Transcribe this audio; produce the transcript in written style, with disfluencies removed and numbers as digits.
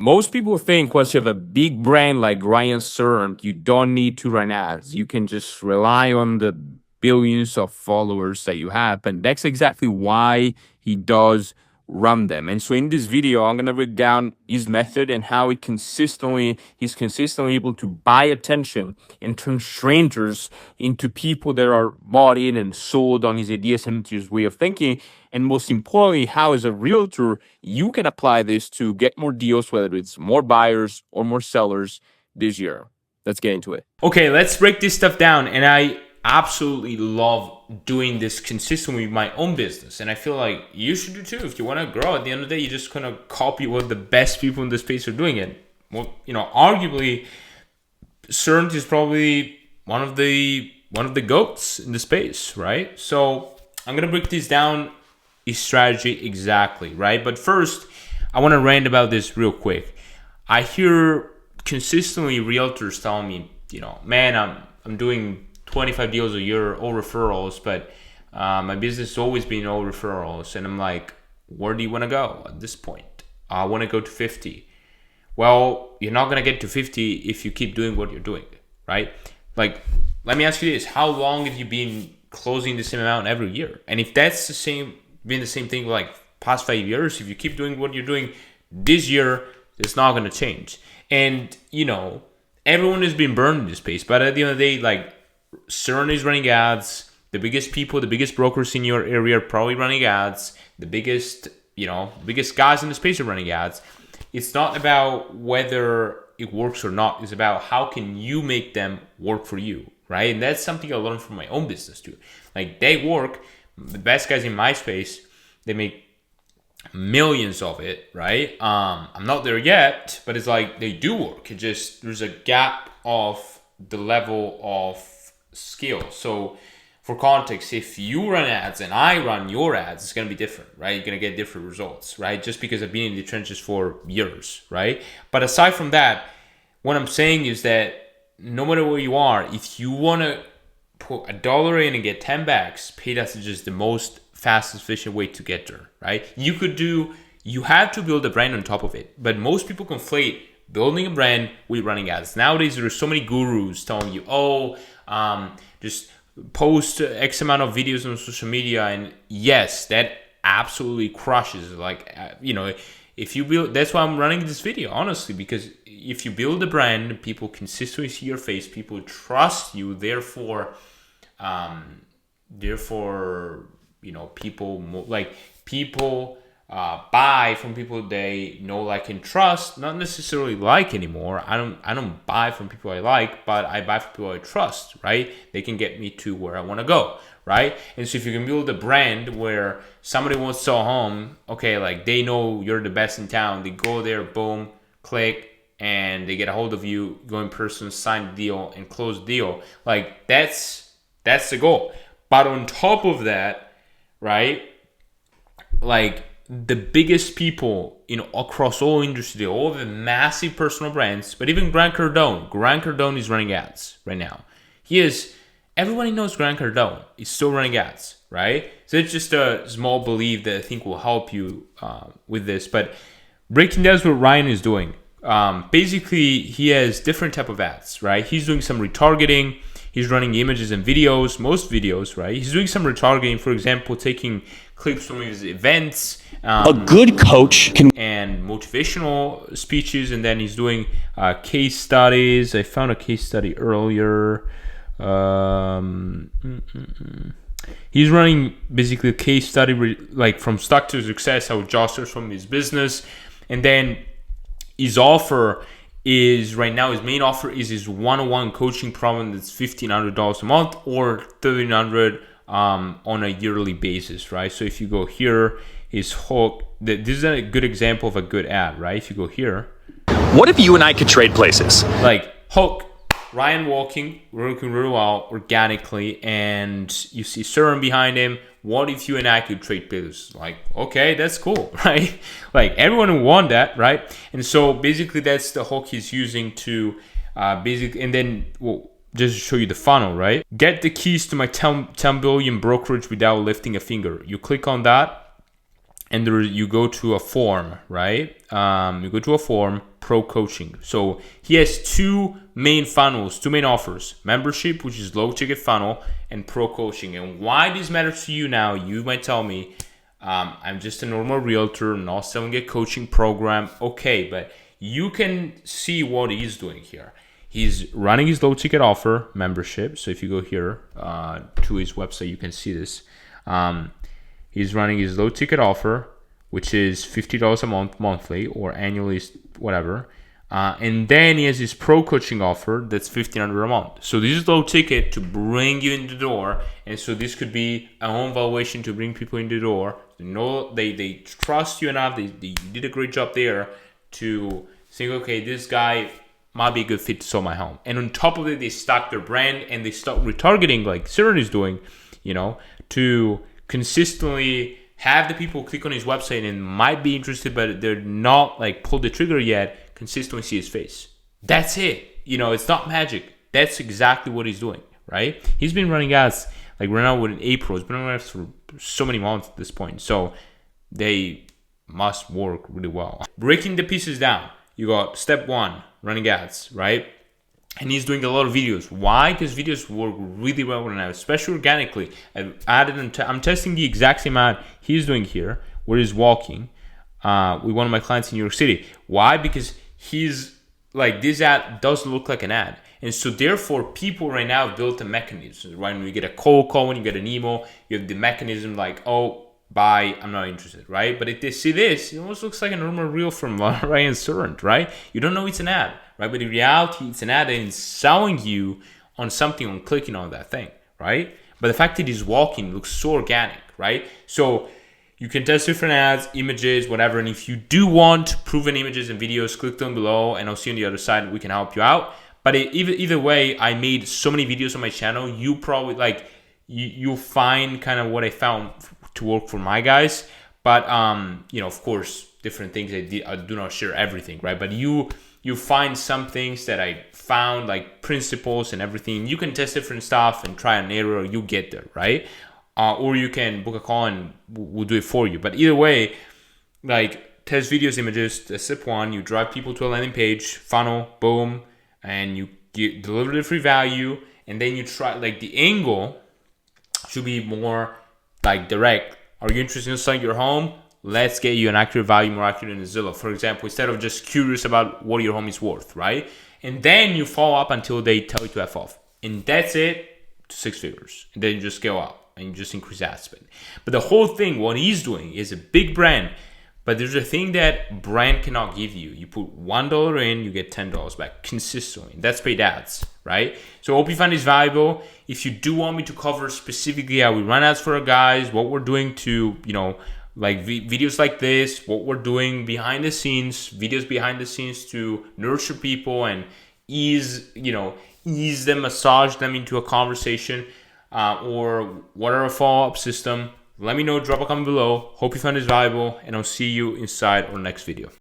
Most people think once you have a big brand like Ryan Serhant, you don't need to run ads. You can just rely on the billions of followers that you have. And that's exactly why he does run them. And so in this video, I'm gonna break down his method and how he's consistently able to buy attention and turn strangers into people that are bought in and sold on his ideas and his way of thinking. And most importantly, how as a realtor, you can apply this to get more deals, whether it's more buyers or more sellers this year. Let's get into it. Okay, let's break this stuff down. And I absolutely love doing this consistently with my own business, and I feel like you should do too. If you want to grow, at the end of the day, you're just gonna copy what the best people in the space are doing. And well, arguably, Serhant is probably one of the goats in the space, right? So I'm gonna break this down, his strategy exactly, right? But first, I want to rant about this real quick. I hear consistently realtors telling me, man, I'm doing 25 deals a year, all referrals, but my business has always been all referrals. And I'm like, where do you want to go at this point? I want to go to 50. Well, you're not going to get to 50 if you keep doing what you're doing, right? Like, let me ask you this. How long have you been closing the same amount every year? And if that's been the same thing like past 5 years, if you keep doing what you're doing this year, it's not going to change. And, everyone has been burned in this space, but at the end of the day, like, Serhant is running ads. The biggest brokers in your area are probably running ads. The biggest guys in the space are running ads. It's not about whether it works or not. It's about how can you make them work for you, right? And that's something I learned from my own business too. Like, they work. The best guys in my space, they make millions of it, right? I'm not there yet, but it's like they do work. It just, there's a gap of the level of skill. So for context, if you run ads and I run your ads, it's going to be different, right? You're going to get different results, right? Just because I've been in the trenches for years, right? But aside from that, what I'm saying is that no matter where you are, if you want to put $1 in and get 10 back, paid ads is just the most fastest, efficient way to get there, right? You have to build a brand on top of it, but most people conflate building a brand with running ads. Nowadays, there are so many gurus telling you, just post X amount of videos on social media. And yes, that absolutely crushes. Like, if you build, that's why I'm running this video, honestly, because if you build a brand, people consistently see your face, people trust you, therefore, people buy from people they know, like, and trust. Not necessarily like anymore. I don't buy from people I like, but I buy from people I trust, right? They can get me to where I want to go, right? And so if you can build a brand where somebody wants to sell a home, okay, like, they know you're the best in town, they go there, boom, click, and they get a hold of you, go in person, sign the deal, and close the deal. Like, that's the goal. But on top of that, right, like, the biggest people, across all industry, all the massive personal brands, but even Grant Cardone is running ads right now. Everybody knows Grant Cardone is still running ads, right? So it's just a small belief that I think will help you with this. But breaking down what Ryan is doing, basically he has different type of ads, right? He's doing some retargeting. He's running images and videos, most videos, right? He's doing some retargeting, for example, taking clips from his events. A good coach can... And motivational speeches, and then he's doing case studies. I found a case study earlier. He's running basically a case study like from stuck to success, how Josh starts from his business. And then his offer is, right now, his main offer is his one-on-one coaching program that's $1,500 a month or $1,300 on a yearly basis, right? So if you go here, his hook, this is a good example of a good ad, right? If you go here, what if you and I could trade places? Like, hook, Ryan working really well organically, and you see Serhant behind him. What if you and I could trade places? Like, okay, that's cool, right? Like, everyone will want that, right? And so basically that's the hook he's using to and then, just to show you the funnel, right? Get the keys to my 10 billion brokerage without lifting a finger. You click on that, and you go to a form, right? You go to a form, pro coaching. So he has two main funnels, two main offers: membership, which is low ticket funnel, and pro coaching. And why this matters to you now, you might tell me, I'm just a normal realtor, not selling a coaching program. Okay, but you can see what he's doing here. He's running his low ticket offer, membership. So if you go here to his website, you can see this. He's running his low ticket offer, which is $50 a month, monthly, or annually, whatever. And then he has his pro coaching offer that's $1,500 a month. So this is low ticket to bring you in the door. And so this could be a home valuation to bring people in the door. They trust you enough. They did a great job there to think, okay, this guy might be a good fit to sell my home. And on top of it, they stock their brand and they start retargeting like Serhant is doing, to consistently have the people click on his website and might be interested, but they're not like pulled the trigger yet, consistently see his face. That's it. It's not magic. That's exactly what he's doing, right? He's been running ads like right now with April. He's been running ads for so many months at this point. So they must work really well. Breaking the pieces down. You got step one, running ads, right? And he's doing a lot of videos. Why? Because videos work really well right now, especially organically. I'm testing the exact same ad he's doing here, where he's walking with one of my clients in New York City. Why? Because he's like, this ad does look like an ad. And so therefore, people right now have built a mechanism, right? When you get a cold call, when you get an email, you have the mechanism like, oh, bye, I'm not interested, right? But if they see this, it almost looks like a normal reel from Ryan Serhant, right? You don't know it's an ad, right? But in reality, it's an ad and it's selling you on something, on clicking on that thing, right? But the fact that he's walking looks so organic, right? So you can test different ads, images, whatever. And if you do want proven images and videos, click down below and I'll see you on the other side. We can help you out. But either way, I made so many videos on my channel. You probably you'll find kind of what I found to work for my guys, but of course, different things. I do not share everything, right? But you find some things that I found, like principles and everything. You can test different stuff and try and error. You get there, right? Or you can book a call and we'll do it for you. But either way, like test videos, images. That's step one. You drive people to a landing page, funnel, boom, and you deliver the free value, and then you try like the angle should be more like direct. Are you interested in selling your home? Let's get you an accurate value, more accurate than Zillow. For example, instead of just curious about what your home is worth, right? And then you follow up until they tell you to F off. And that's it, to 6 figures. And then you just scale up and you just increase ad spend. But the whole thing, what he's doing is a big brand. But there's a thing that brand cannot give you. You put $1 in, you get $10 back consistently. That's paid ads, right? So I hope you find this valuable. If you do want me to cover specifically how we run ads for our guys, what we're doing to, like videos like this, what we're doing behind the scenes, videos behind the scenes to nurture people and ease them, massage them into a conversation, or what are a follow-up system, let me know, drop a comment below. Hope you found this valuable, and I'll see you inside our next video.